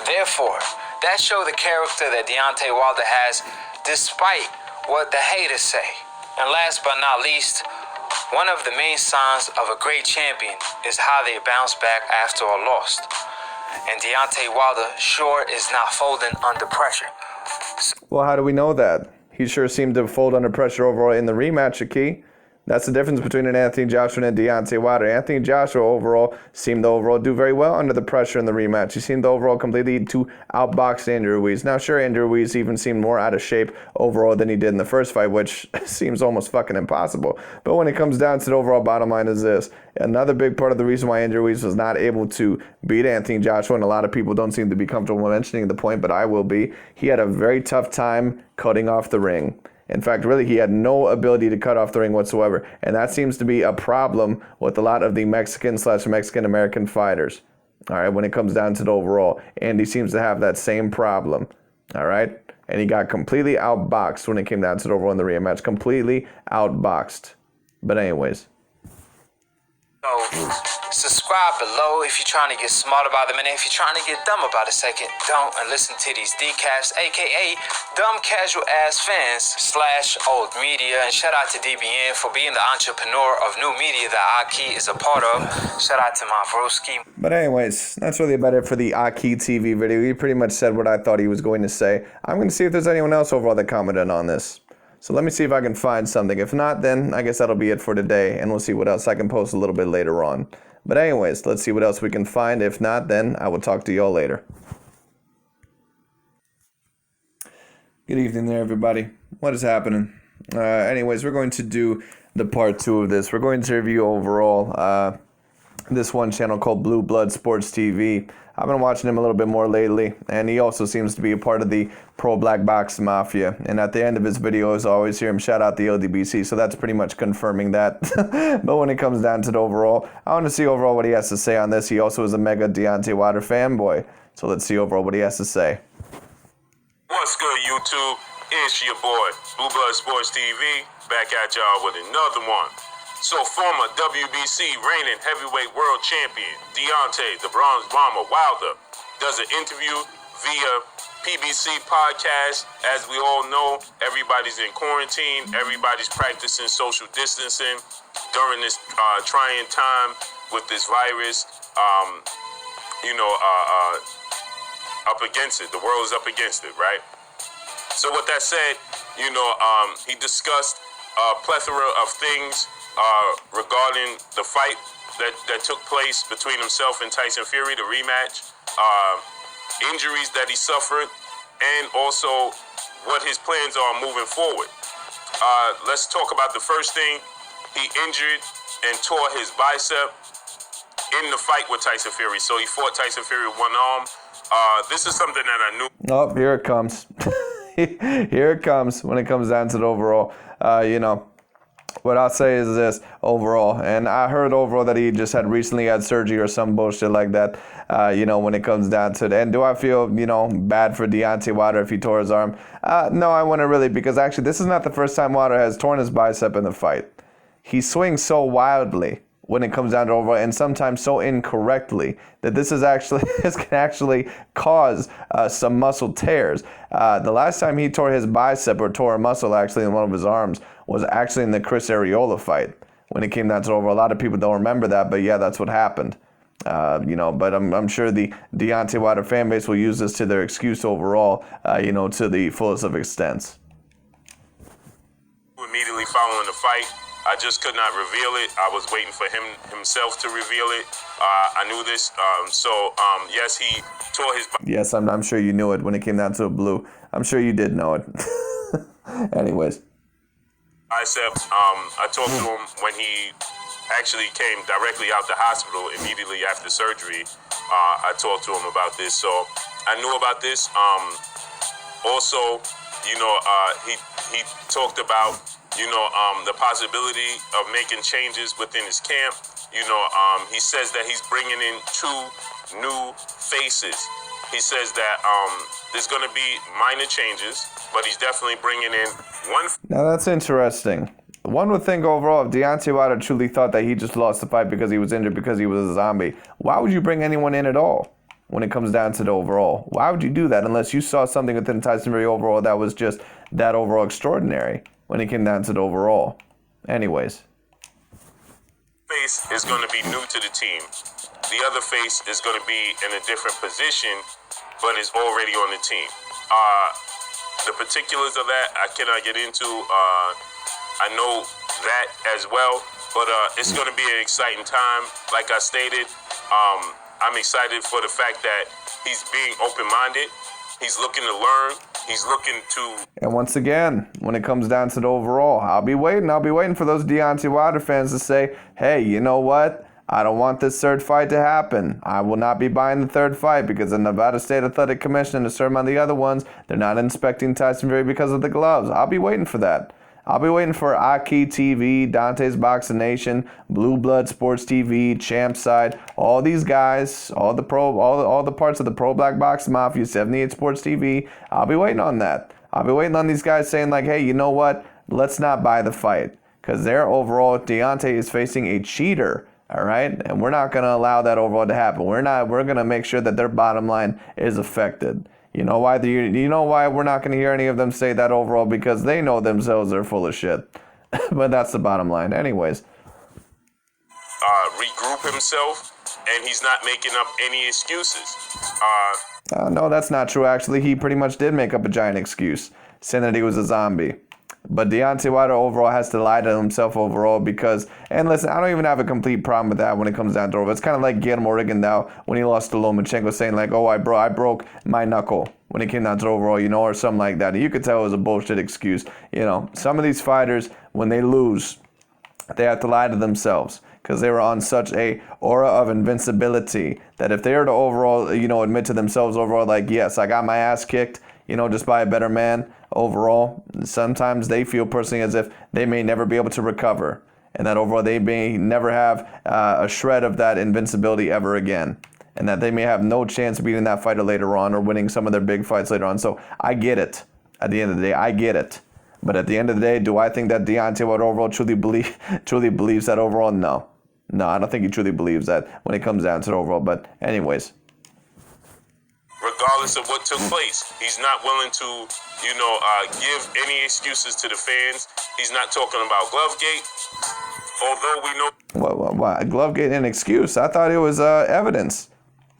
Therefore, that showed the character that Deontay Wilder has despite what the haters say. And last but not least, one of the main signs of a great champion is how they bounce back after a loss. And Deontay Wilder sure is not folding under pressure. Well, how do we know that? He sure seemed to fold under pressure overall in the rematch, Aki. That's the difference between an Anthony Joshua and Deontay Wilder. Anthony Joshua overall seemed to overall do very well under the pressure in the rematch. He seemed to overall completely to outbox Andrew Ruiz. Now, sure, Andrew Ruiz even seemed more out of shape overall than he did in the first fight, which seems almost fucking impossible. But when it comes down to the overall bottom line is this. Another big part of the reason why Andrew Ruiz was not able to beat Anthony Joshua, and a lot of people don't seem to be comfortable mentioning the point, but I will be, he had a very tough time cutting off the ring. In fact, really, he had no ability to cut off the ring whatsoever. And that seems to be a problem with a lot of the Mexican/Mexican-American fighters. All right, when it comes down to the overall. Andy seems to have that same problem. All right? And he got completely outboxed when it came down to the overall in the rematch. Completely outboxed. But anyways. So, subscribe below if you're trying to get smart about the minute. If you're trying to get dumb about a second, don't, and listen to these decaps, aka dumb casual ass fans / old media. And shout out to DBN for being the entrepreneur of new media that Aki is a part of. Shout out to my broski. But anyways, that's really about it for the Aki TV video. He pretty much said what I thought he was going to say. I'm going to see if there's anyone else overall that commented on this. So let me see if I can find something. If not, then I guess that'll be it for today. And we'll see what else I can post a little bit later on. But anyways, let's see what else we can find. If not, then I will talk to y'all later. Good evening there, everybody. What is happening? Anyways, we're going to do the part 2 of this. We're going to review overall this one channel called Blue Blood Sports TV. I've been watching him a little bit more lately, and he also seems to be a part of the pro-black box mafia. And at the end of his videos, I always hear him shout out the LDBC, so that's pretty much confirming that. But when it comes down to the overall, I want to see overall what he has to say on this. He also is a mega Deontay Wilder fanboy, so let's see overall what he has to say. What's good, YouTube? It's your boy, Blue Blood Sports TV, back at y'all with another one. So former WBC reigning heavyweight world champion Deontay the Bronze Bomber Wilder does an interview via PBC podcast. As we all know, everybody's in quarantine. Everybody's practicing social distancing during this trying time with this virus. Up against it. The world is up against it, right? So with that said, he discussed a plethora of things regarding the fight that took place between himself and Tyson Fury, the rematch, injuries that he suffered, and also what his plans are moving forward. Let's talk about the first thing. He injured and tore his bicep in the fight with Tyson Fury. So he fought Tyson Fury with one arm. This is something that I knew. Oh, here it comes. Here it comes when it comes down to the overall. What I'll say is this overall, and I heard overall that he just had recently had surgery or some bullshit like that, when it comes down to it. And do I feel, bad for Deontay Wilder if he tore his arm? No, I wouldn't really, because actually this is not the first time Wilder has torn his bicep in the fight. He swings so wildly when it comes down to overall, and sometimes so incorrectly, that this can actually cause some muscle tears. The last time he tore his bicep or tore a muscle actually in one of his arms was actually in the Chris Arreola fight. When it came down to overall, a lot of people don't remember that, but yeah, that's what happened. But I'm sure the Deontay Wilder fan base will use this to their excuse overall, to the fullest of extents. Immediately following the fight, I just could not reveal it. I was waiting for himself to reveal it. I knew this. Yes, he tore his... Yes, I'm sure you knew it when it came down to the blue. I'm sure you did know it. Anyways. Bicep. I talked to him when he actually came directly out the hospital immediately after surgery. I talked to him about this. So I knew about this. Also, he talked about the possibility of making changes within his camp. He says that he's bringing in 2 new faces. He says that there's going to be minor changes, but he's definitely bringing in one. Now that's interesting. One would think overall, if Deontay Wilder truly thought that he just lost the fight because he was injured, because he was a zombie, why would you bring anyone in at all when it comes down to the overall? Why would you do that unless you saw something within Tyson Fury overall that was just that overall extraordinary when it came down to the overall? Anyways. Face is going to be new to the team. The other face is going to be in a different position, but is already on the team. The particulars of that I cannot get into. I know that as well, but it's going to be an exciting time. Like I stated, I'm excited for the fact that he's being open-minded. He's looking to learn. He's looking to... And once again, when it comes down to the overall, I'll be waiting for those Deontay Wilder fans to say, hey, you know what? I don't want this third fight to happen. I will not be buying the third fight because the Nevada State Athletic Commission and certain on the other ones, they're not inspecting Tyson Fury because of the gloves. I'll be waiting for that. I'll be waiting for Aki TV, Dante's Boxing Nation, Blue Blood Sports TV, Champ Side, all these guys, all the parts of the Pro Black Boxing Mafia, 78 Sports TV. I'll be waiting on that. I'll be waiting on these guys saying like, hey, you know what? Let's not buy the fight because their overall Deontay is facing a cheater. All right, and we're not going to allow that overall to happen. We're going to make sure that their bottom line is affected. You know why we're not going to hear any of them say that overall? Because they know themselves are full of shit. But that's the bottom line. Anyways. Regroup himself, and he's not making up any excuses. No, that's not true, actually. He pretty much did make up a giant excuse, saying that he was a zombie. But Deontay Wilder overall has to lie to himself overall because, and listen, I don't even have a complete problem with that when it comes down to it. It's kind of like Guillermo Rigondeaux when he lost to Lomachenko saying like, oh, I broke my knuckle when it came down to overall, or something like that. And you could tell it was a bullshit excuse. Some of these fighters, when they lose, they have to lie to themselves because they were on such a aura of invincibility that if they were to overall, admit to themselves overall, like, yes, I got my ass kicked, just by a better man overall, sometimes they feel personally as if they may never be able to recover and that overall they may never have a shred of that invincibility ever again and that they may have no chance of beating that fighter later on or winning some of their big fights later on. So I get it. At the end of the day, I get it. But at the end of the day, do I think that Deontay Wilder overall truly believes that overall? No. No, I don't think he truly believes that when it comes down to the overall. But anyways. Regardless of what took place, he's not willing to, give any excuses to the fans. He's not talking about Glovegate, although we know... What? Glovegate an excuse? I thought it was evidence.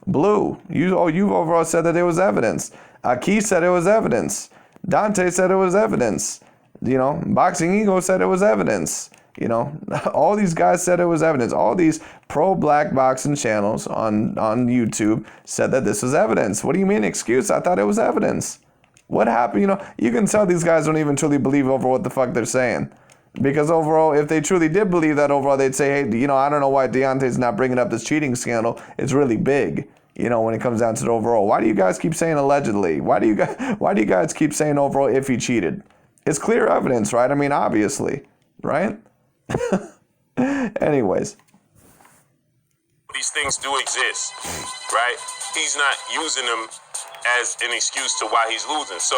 Blue, you've overall said that it was evidence. Aki said it was evidence. Dante said it was evidence. Boxing Ego said it was evidence. All these guys said it was evidence. All these pro-black boxing channels on YouTube said that this was evidence. What do you mean excuse? I thought it was evidence. What happened? You can tell these guys don't even truly believe over what the fuck they're saying. Because overall, if they truly did believe that overall, they'd say, hey, I don't know why Deontay's not bringing up this cheating scandal. It's really big, when it comes down to the overall. Why do you guys keep saying allegedly? Why do you guys keep saying overall if he cheated? It's clear evidence, right? I mean, obviously, right? Anyways. These things do exist, right? He's not using them as an excuse to why he's losing. So,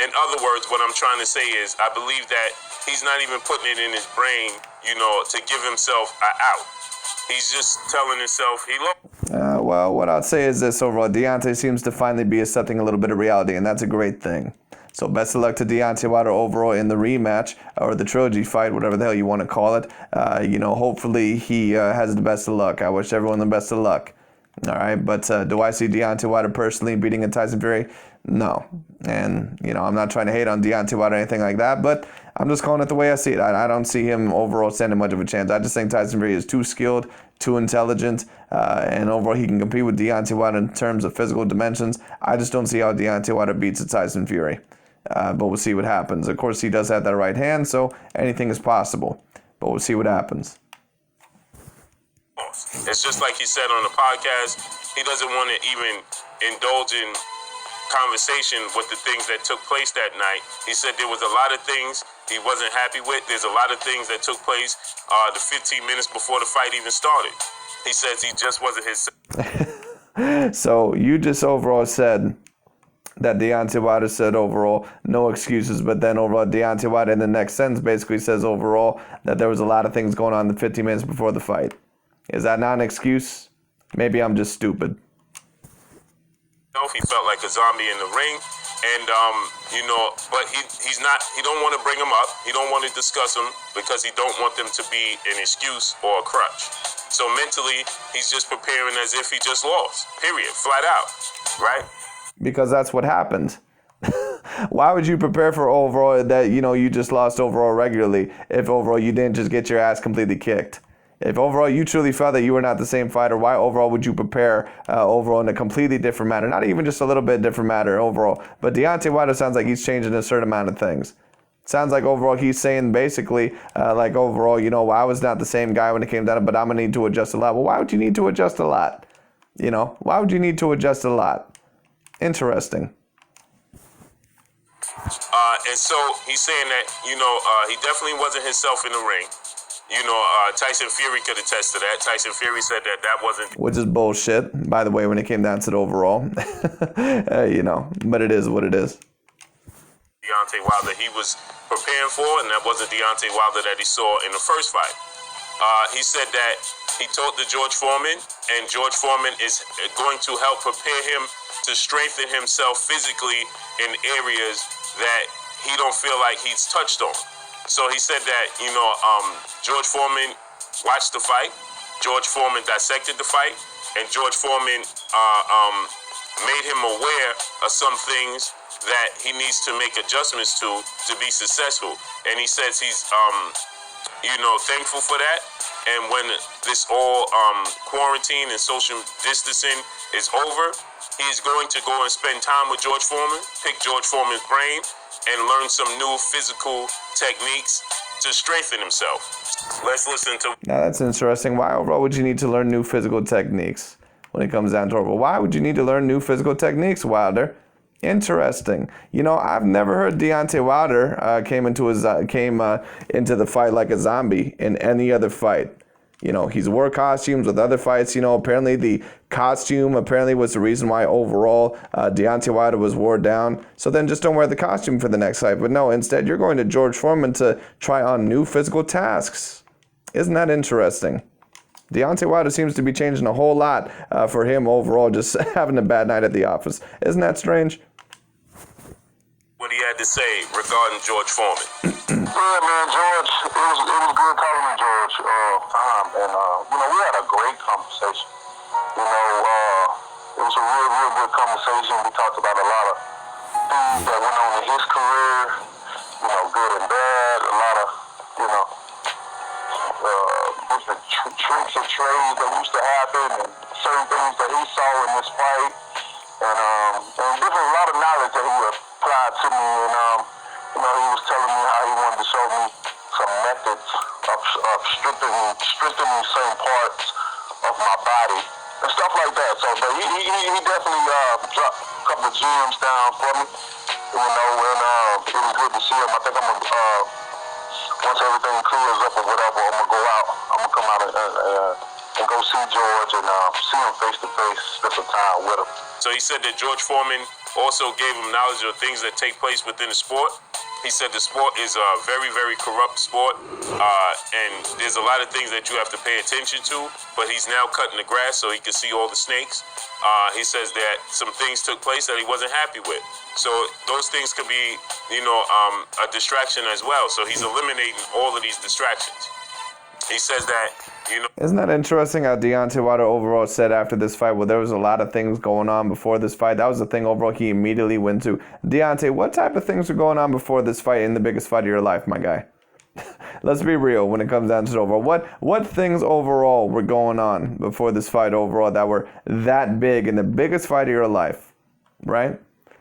in other words, what I'm trying to say is I believe that he's not even putting it in his brain, to give himself an out. He's just telling himself he lost. Well, what I'd say is this overall. Deontay seems to finally be accepting a little bit of reality, and that's a great thing. So best of luck to Deontay Wilder overall in the rematch or the trilogy fight, whatever the hell you want to call it. Hopefully he has the best of luck. I wish everyone the best of luck. All right, but do I see Deontay Wilder personally beating a Tyson Fury? No. And, I'm not trying to hate on Deontay Wilder or anything like that, but I'm just calling it the way I see it. I don't see him overall standing much of a chance. I just think Tyson Fury is too skilled, too intelligent, and overall he can compete with Deontay Wilder in terms of physical dimensions. I just don't see how Deontay Wilder beats a Tyson Fury. But we'll see what happens. Of course, he does have that right hand, so anything is possible. But we'll see what happens. It's just like he said on the podcast, he doesn't want to even indulge in conversation with the things that took place that night. He said there was a lot of things he wasn't happy with. There's a lot of things that took place the 15 minutes before the fight even started. He says he just wasn't his... So you just overall said that Deontay Wilder said overall, no excuses, but then overall Deontay Wilder in the next sentence basically says overall that there was a lot of things going on in the 15 minutes before the fight. Is that not an excuse? Maybe I'm just stupid. He felt like a zombie in the ring, and but he don't want to bring him up. He don't want to discuss him because he don't want them to be an excuse or a crutch. So mentally, he's just preparing as if he just lost. Period. Flat out. Right? Because that's what happened. Why would you prepare for overall that you just lost overall regularly if overall you didn't just get your ass completely kicked? If overall you truly felt that you were not the same fighter, why overall would you prepare overall in a completely different manner? Not even just a little bit different manner overall. But Deontay Wilder sounds like he's changing a certain amount of things. Sounds like overall he's saying basically like overall, well, I was not the same guy when it came down to it, but I'm going to need to adjust a lot. Well, why would you need to adjust a lot? Why would you need to adjust a lot? Interesting. And so he's saying that, he definitely wasn't himself in the ring. Tyson Fury could attest to that. Tyson Fury said that wasn't... Which is bullshit, by the way, when it came down to the overall. But it is what it is. Deontay Wilder he was preparing for, and that wasn't Deontay Wilder that he saw in the first fight. He said that he talked to George Foreman, and George Foreman is going to help prepare him to strengthen himself physically in areas that he don't feel like he's touched on. So he said that, George Foreman watched the fight, George Foreman dissected the fight, and George Foreman made him aware of some things that he needs to make adjustments to be successful. And he says he's, thankful for that. And when this all quarantine and social distancing is over, he's going to go and spend time with George Foreman, pick George Foreman's brain, and learn some new physical techniques to strengthen himself. Let's listen to... Now that's interesting. Why overall would you need to learn new physical techniques when it comes down to overall? Why would you need to learn new physical techniques, Wilder? Interesting. I've never heard Deontay Wilder came into the fight like a zombie in any other fight. He's wore costumes with other fights. Apparently the costume was the reason why overall Deontay Wilder was wore down. So then just don't wear the costume for the next fight. But no, instead you're going to George Foreman to try on new physical tasks. Isn't that interesting? Deontay Wilder seems to be changing a whole lot for him overall, just having a bad night at the office. Isn't that strange? What he had to say regarding George Foreman. Yeah, man, George, it was good talking to George, and we had a great conversation. It was a real good conversation. We talked about a lot of things that went on in his career, good and bad, a lot of, different tricks and trades that used to happen, and certain things that he saw in this fight, and a lot of knowledge that he applied to me, and he was telling me how he wanted to show me some methods of strengthening certain parts of my body and stuff like that. So, but he definitely dropped a couple of gems down for me, and it was good to see him. I think I'm gonna once everything clears up or whatever, I'm gonna go out. I'm gonna come out and go see George and see him face to face, spend some time with him. So he said that George Foreman also gave him knowledge of things that take place within the sport. He said the sport is a very, very corrupt sport, and there's a lot of things that you have to pay attention to, but he's now cutting the grass so he can see all the snakes. He says that some things took place that he wasn't happy with. So those things could be, a distraction as well. So he's eliminating all of these distractions. He says that, Isn't that interesting how Deontay Wilder overall said after this fight, well, there was a lot of things going on before this fight. That was the thing overall he immediately went to. Deontay, what type of things were going on before this fight in the biggest fight of your life, my guy? Let's be real when it comes down to it overall. What things overall were going on before this fight overall that were that big in the biggest fight of your life, right?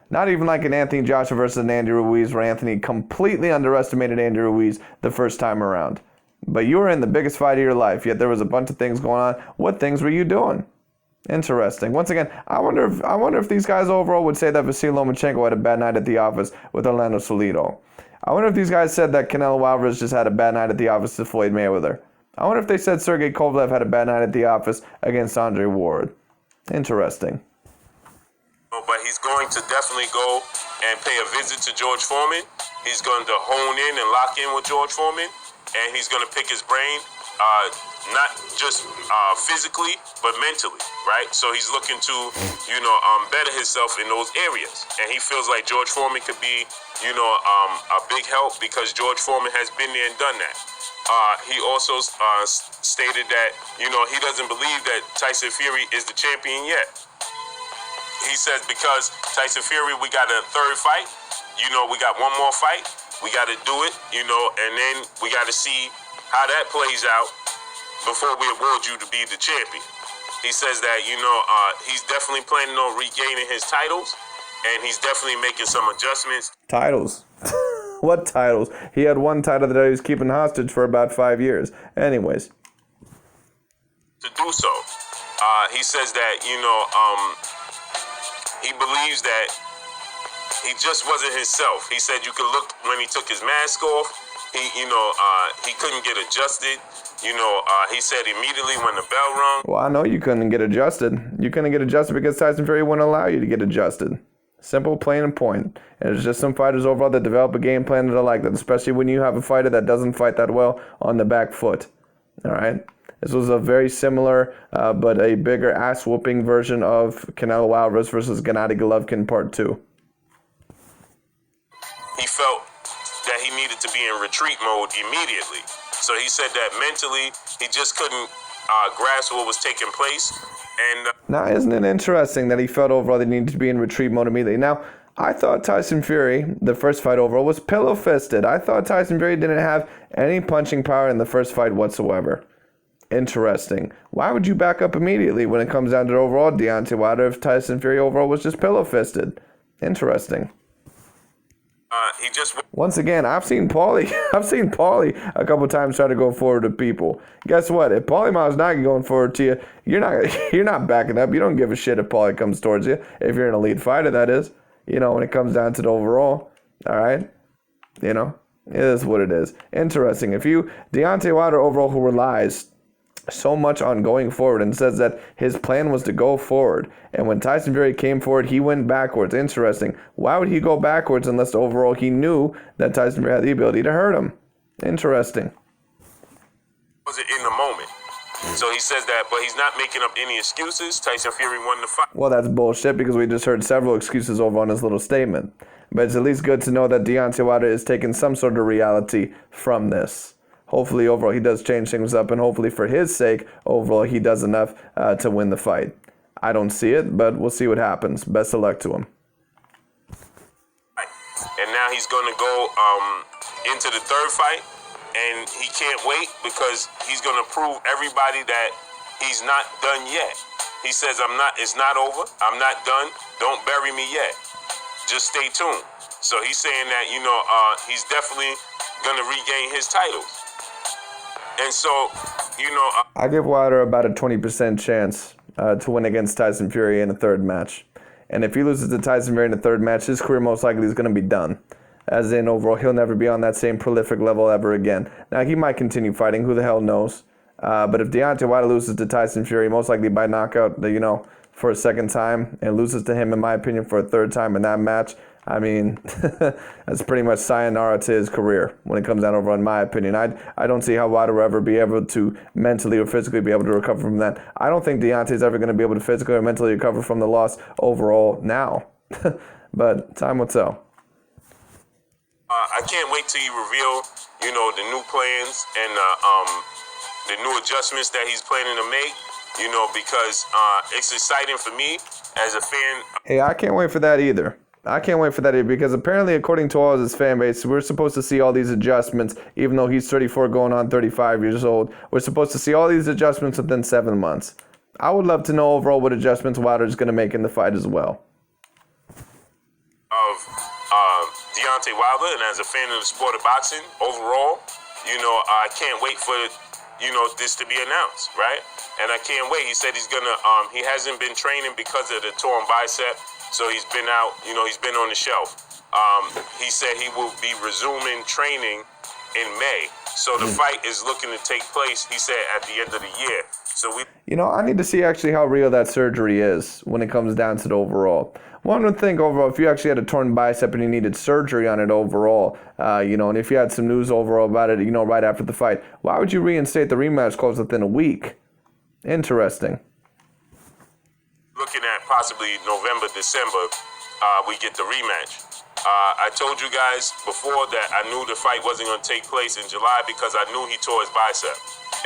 Not even like an Anthony Joshua versus an Andy Ruiz where Anthony completely underestimated Andy Ruiz the first time around. But you were in the biggest fight of your life, yet there was a bunch of things going on. What things were you doing? Interesting. Once again, I wonder if these guys overall would say that Vasily Lomachenko had a bad night at the office with Orlando Salido. I wonder if these guys said that Canelo Alvarez just had a bad night at the office to Floyd Mayweather. I wonder if they said Sergey Kovalev had a bad night at the office against Andre Ward. Interesting. But he's going to definitely go and pay a visit to George Foreman. He's going to hone in and lock in with George Foreman, and he's going to pick his brain, not just physically, but mentally, right? So he's looking to, better himself in those areas. And he feels like George Foreman could be, a big help because George Foreman has been there and done that. He also stated that, he doesn't believe that Tyson Fury is the champion yet. He says because Tyson Fury, we got a third fight. We got one more fight. We got to do it, and then we got to see how that plays out before we award you to be the champion. He says that, he's definitely planning on regaining his titles, and he's definitely making some adjustments. Titles? What titles? He had one title that he was keeping hostage for about 5 years. Anyways. To do so. He says that, he believes that he just wasn't himself. He said you could look when he took his mask off. He couldn't get adjusted. He said immediately when the bell rung. Well, I know you couldn't get adjusted. You couldn't get adjusted because Tyson Fury wouldn't allow you to get adjusted. Simple, plain, and point. And it's just some fighters overall that develop a game plan that are like that, especially when you have a fighter that doesn't fight that well on the back foot. All right? This was a very similar but a bigger ass-whooping version of Canelo Alvarez versus Gennady Golovkin Part 2. He felt that he needed to be in retreat mode immediately. So he said that mentally he just couldn't grasp what was taking place. And now, isn't it interesting that he felt overall that he needed to be in retreat mode immediately? Now, I thought Tyson Fury, the first fight overall, was pillow-fisted. I thought Tyson Fury didn't have any punching power in the first fight whatsoever. Interesting. Why would you back up immediately when it comes down to overall Deontay Wilder if Tyson Fury overall was just pillow-fisted? Interesting. He just... Once again, I've seen Paulie a couple times try to go forward to people. Guess what? If Paulie Malignaggi going forward to you, you're not backing up. You don't give a shit if Paulie comes towards you. If you're an elite fighter, that is. When it comes down to the overall. All right? It is what it is. Interesting. If Deontay Wilder overall who relies so much on going forward and says that his plan was to go forward, and when Tyson Fury came forward he went backwards. Interesting. Why would he go backwards unless overall he knew that Tyson Fury had the ability to hurt him? Interesting. Was it in the moment? So he says that, but he's not making up any excuses. Tyson Fury won the fight. Well, that's bullshit because we just heard several excuses over on his little statement. But it's at least good to know that Deontay Wilder is taking some sort of reality from this. Hopefully, overall, he does change things up, and hopefully, for his sake, overall, he does enough to win the fight. I don't see it, but we'll see what happens. Best of luck to him. And now he's going to go into the third fight, and he can't wait because he's going to prove everybody that he's not done yet. He says, it's not over. I'm not done. Don't bury me yet. Just stay tuned. So he's saying that, he's definitely going to regain his titles. And so, I give Wilder about a 20% chance to win against Tyson Fury in a third match. And if he loses to Tyson Fury in the third match, his career most likely is going to be done. As in, overall, he'll never be on that same prolific level ever again. Now, he might continue fighting. Who the hell knows? But if Deontay Wilder loses to Tyson Fury, most likely by knockout, for a second time, and loses to him, in my opinion, for a third time in that match, I mean, that's pretty much sayonara to his career when it comes down over, in my opinion. I don't see how Wilder will ever be able to mentally or physically be able to recover from that. I don't think Deontay's ever going to be able to physically or mentally recover from the loss overall now. But time will tell. I can't wait till you reveal, the new plans and the new adjustments that he's planning to make, because it's exciting for me as a fan. Hey, I can't wait for that either. Because apparently, according to all of his fan base, we're supposed to see all these adjustments, even though he's 34 going on 35 years old. We're supposed to see all these adjustments within 7 months. I would love to know overall what adjustments Wilder's going to make in the fight as well. Of Deontay Wilder, and as a fan of the sport of boxing overall, I can't wait for, this to be announced, right? And I can't wait. He said he's going to, he hasn't been training because of the torn bicep. So he's been out, he's been on the shelf. He said he will be resuming training in May. So the fight is looking to take place, he said, at the end of the year. So I need to see actually how real that surgery is when it comes down to the overall. One would think overall, if you actually had a torn bicep and you needed surgery on it overall, and if you had some news overall about it, right after the fight, why would you reinstate the rematch clause within a week? Interesting. Looking at possibly November, December, we get the rematch. I told you guys before that I knew the fight wasn't going to take place in July because I knew he tore his bicep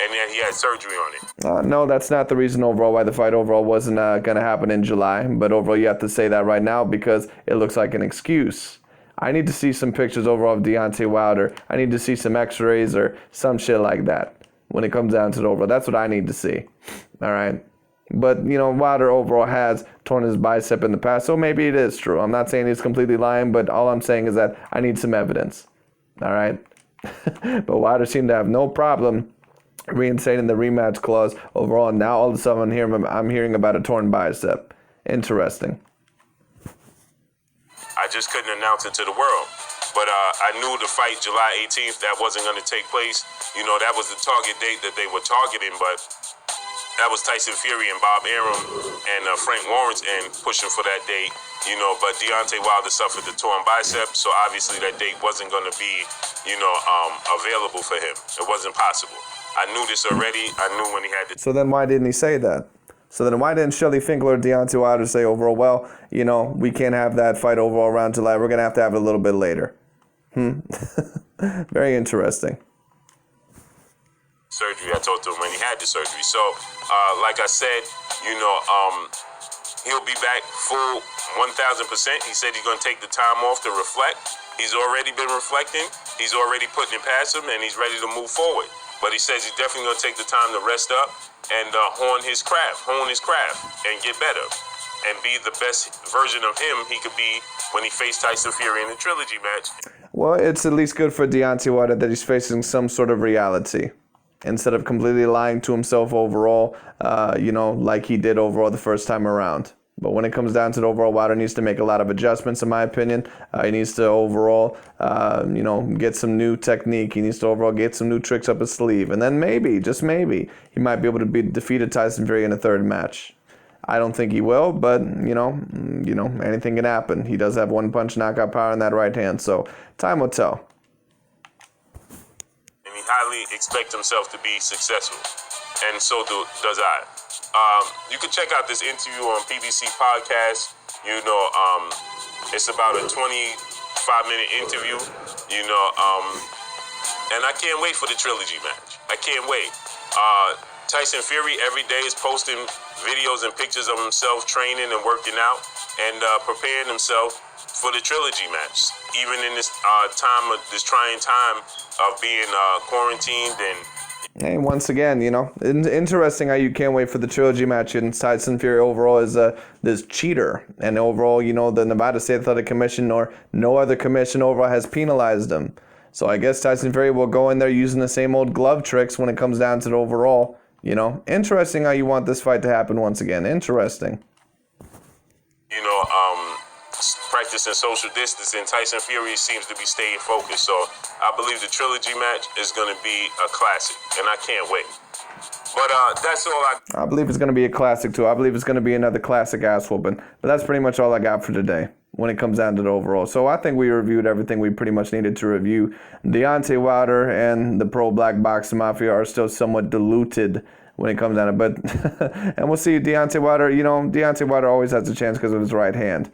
and then he had surgery on it. No, that's not the reason overall why the fight overall wasn't going to happen in July. But overall, you have to say that right now because it looks like an excuse. I need to see some pictures overall of Deontay Wilder. I need to see some x-rays or some shit like that when it comes down to the overall. That's what I need to see. All right. But, Wilder overall has torn his bicep in the past, so maybe it is true. I'm not saying he's completely lying, but all I'm saying is that I need some evidence. All right? But Wilder seemed to have no problem reinstating the rematch clause overall, and now all of a sudden I'm hearing about a torn bicep. Interesting. I just couldn't announce it to the world. But I knew the fight July 18th, that wasn't going to take place. That was the target date that they were targeting, but that was Tyson Fury and Bob Arum and Frank Warren's end pushing for that date, but Deontay Wilder suffered the torn bicep, so obviously that date wasn't going to be, available for him. It wasn't possible. I knew this already. I knew when he had So then why didn't he say that? So then why didn't Shelly Finkler or Deontay Wilder say overall, well, we can't have that fight overall around July. We're going to have it a little bit later. Very interesting. Surgery. I talked to him when he had the surgery. So, like I said, he'll be back full 1,000%. He said he's going to take the time off to reflect. He's already been reflecting. He's already putting it past him, and he's ready to move forward. But he says he's definitely going to take the time to rest up and hone his craft, and get better, and be the best version of him he could be when he faced Tyson Fury in the trilogy match. Well, it's at least good for Deontay Wilder that he's facing some sort of reality, instead of completely lying to himself overall, like he did overall the first time around. But when it comes down to the overall, Wilder needs to make a lot of adjustments, in my opinion. He needs to overall, get some new technique. He needs to overall get some new tricks up his sleeve. And then maybe, just maybe, he might be able to defeat Tyson Fury in a third match. I don't think he will, but, anything can happen. He does have one-punch knockout power in that right hand, so time will tell. He highly expects himself to be successful, and so does I. You can check out this interview on PBC Podcast. It's about a 25-minute interview, and I can't wait for the trilogy match. I can't wait. Tyson Fury every day is posting videos and pictures of himself training and working out and preparing himself for the trilogy match, even in this trying time of being quarantined. And once again, interesting how you can't wait for the trilogy match. And Tyson Fury overall is this cheater, and overall, the Nevada State Athletic Commission or no other commission overall has penalized him. So I guess Tyson Fury will go in there using the same old glove tricks when it comes down to the overall. Interesting how you want this fight to happen once again. Interesting. Practicing social distancing, Tyson Fury seems to be staying focused. So I believe the trilogy match is going to be a classic, and I can't wait. But that's all I believe it's going to be a classic, too. I believe it's going to be another classic ass whooping. But that's pretty much all I got for today when it comes down to the overall. So I think we reviewed everything we pretty much needed to review. Deontay Wilder and the pro black boxing mafia are still somewhat diluted when it comes down to it. But and we'll see Deontay Wilder. Deontay Wilder always has a chance because of his right hand.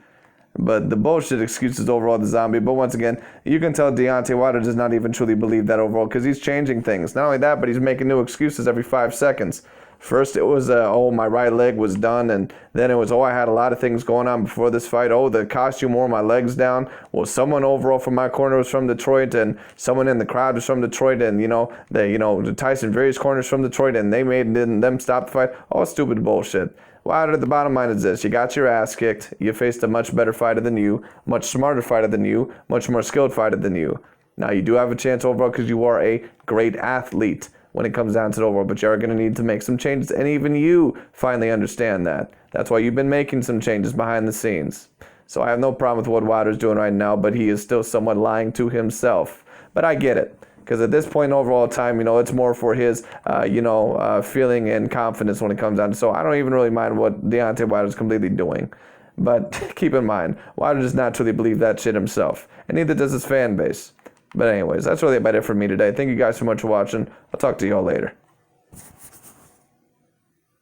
But the bullshit excuses overall the zombie. But once again, you can tell Deontay Wilder does not even truly believe that overall because he's changing things. Not only that, but he's making new excuses every 5 seconds. First it was, my right leg was done. And then it was, I had a lot of things going on before this fight. The costume wore my legs down. Well, someone overall from my corner was from Detroit. And someone in the crowd was from Detroit. And, the Tyson Fury's corner is from Detroit. And they made them stop the fight. All stupid bullshit. Wilder, the bottom line is this. You got your ass kicked. You faced a much better fighter than you, much smarter fighter than you, much more skilled fighter than you. Now, you do have a chance overall because you are a great athlete when it comes down to the overall, but you are going to need to make some changes, and even you finally understand that. That's why you've been making some changes behind the scenes. So I have no problem with what Wilder's doing right now, but he is still somewhat lying to himself. But I get it. Because at this point overall time, it's more for his, feeling and confidence when it comes down to. So I don't even really mind what Deontay Wilder's completely doing. But keep in mind, Wilder does not truly believe that shit himself, and neither does his fan base. But anyways, that's really about it for me today. Thank you guys so much for watching. I'll talk to y'all later.